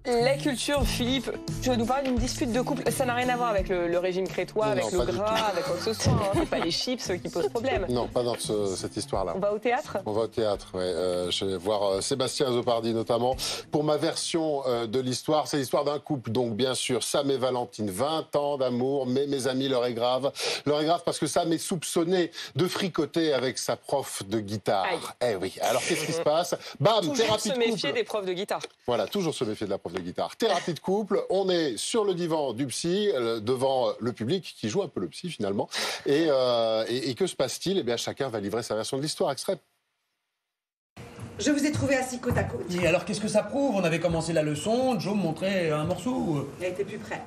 La culture, Philippe, tu veux nous parler d'une dispute de couple. Ça n'a rien à voir avec le régime crétois, Non, avec non, le gras, avec quoi que ce soit. Hein. C'est pas les chips qui posent problème. Non, pas dans cette histoire-là. On va au théâtre? On va au théâtre, ouais. Je vais voir Sébastien Azzopardi notamment. Pour ma version de l'histoire, c'est l'histoire d'un couple. Donc bien sûr, Sam et Valentine, 20 ans d'amour, mais mes amis, l'heure est grave. L'heure est grave parce que Sam est soupçonné de fricoter avec sa prof de guitare. Aïe. Eh oui, alors qu'est-ce qui se passe? Bam, Toujours thérapie se de méfier couple. des profs de guitare. Voilà, toujours se méfier de la prof de guitare. Thérapie de couple, on est sur le divan du psy, devant le public qui joue un peu le psy finalement. Et que se passe-t-il? Eh bien, chacun va livrer sa version de l'histoire. Extrait. Je vous ai trouvé assis côte à côte. Et alors qu'est-ce que ça prouve? On avait commencé la leçon, Joe me montrait un morceau. Il a été plus près.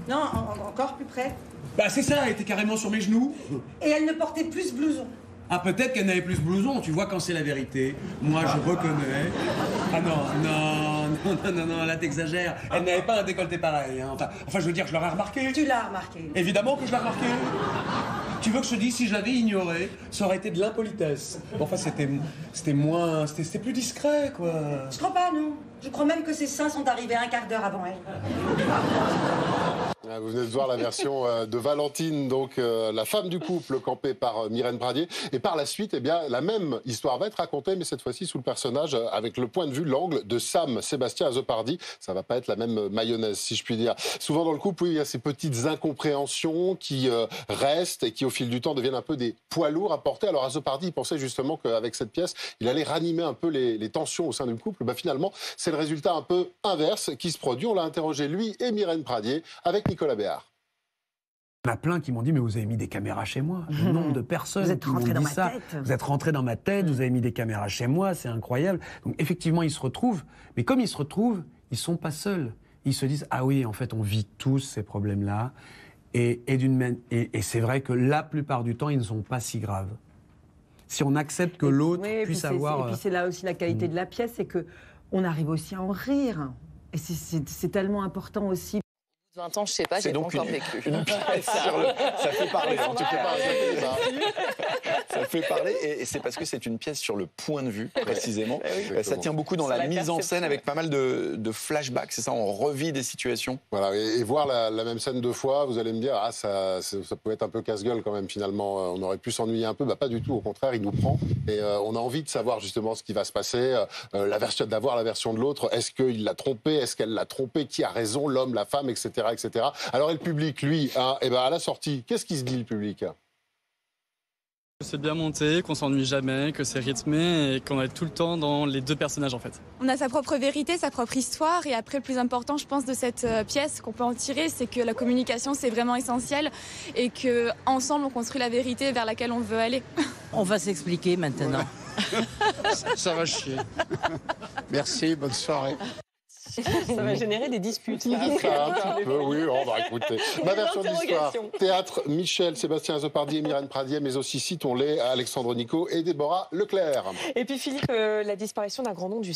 Non, encore plus près. Bah c'est ça, elle était carrément sur mes genoux. Et elle ne portait plus ce blouson. Ah peut-être qu'elle n'avait plus ce blouson, tu vois quand c'est la vérité. Moi je reconnais. Ah non, là t'exagères. Elle n'avait pas un décolleté pareil. Hein. Enfin je veux dire, je l'aurais remarqué. Tu l'as remarqué. Évidemment que je l'ai remarqué. Tu veux que je te dise, si je l'avais ignoré, ça aurait été de l'impolitesse. Enfin c'était plus discret quoi. Je crois pas, non. Je crois même que ses seins sont arrivés un quart d'heure avant elle. Vous venez de voir la version de Valentine, donc la femme du couple campée par Myrène Pradier. Et par la suite, eh bien, la même histoire va être racontée, mais cette fois-ci sous le personnage, avec le point de vue, l'angle de Sam Sébastien Azzopardi. Ça va pas être la même mayonnaise, si je puis dire. Souvent dans le couple, oui, il y a ces petites incompréhensions qui restent et qui, au fil du temps, deviennent un peu des poids lourds à porter. Alors Azzopardi, il pensait justement qu'avec cette pièce, il allait ranimer un peu les tensions au sein du couple. Bah, finalement, c'est le résultat un peu inverse qui se produit. On l'a interrogé, lui et Myrène Pradier, avec Nicolas Béard. Il y en a plein qui m'ont dit, mais vous avez mis des caméras chez moi. Le nombre de personnes Vous êtes qui m'ont rentré dans dit ma ça. tête. Vous êtes rentré dans ma tête, vous avez mis des caméras chez moi, c'est incroyable. Donc effectivement, ils se retrouvent. Mais comme ils se retrouvent, ils sont pas seuls. Ils se disent, ah oui, en fait, on vit tous ces problèmes-là. Et c'est vrai que la plupart du temps, ils ne sont pas si graves. Si on accepte que l'autre puisse avoir... Et puis c'est là aussi la qualité de la pièce, c'est que on arrive aussi à en rire. Et c'est tellement important aussi. 20 ans, je sais pas, j'ai pas encore vécu. Une pièce sur le... Ça fait parler, en tout cas. Ça fait parler, et c'est parce que c'est une pièce sur le point de vue, précisément. Ça tient beaucoup dans la mise en scène, avec pas mal de flashbacks, c'est ça, on revit des situations. Voilà, et voir la même scène deux fois, vous allez me dire, ça peut être un peu casse-gueule quand même, finalement. On aurait pu s'ennuyer un peu. Bah, pas du tout, au contraire, il nous prend. Et on a envie de savoir justement ce qui va se passer, d'avoir la version de l'autre. Est-ce qu'il l'a trompé? Est-ce qu'elle l'a trompé? Qui a raison? L'homme, la femme, etc. etc. Alors, et le public, lui, hein, à la sortie, qu'est-ce qui se dit, le public? C'est bien monté, qu'on s'ennuie jamais, que c'est rythmé et qu'on est tout le temps dans les deux personnages en fait. On a sa propre vérité, sa propre histoire, et après le plus important je pense de cette pièce qu'on peut en tirer, c'est que la communication c'est vraiment essentiel et qu'ensemble on construit la vérité vers laquelle on veut aller. On va s'expliquer maintenant. Ça va chier. Merci, bonne soirée. Ça va générer des disputes. Ça, un petit peu, oui, on va écouter. Ma version de l'histoire. Théâtre, Michel, Sébastien Azzopardi et Myrène Pradier, mais aussi, citons-les, Alexandre Nico et Déborah Leclerc. Et puis Philippe, la disparition d'un grand nom du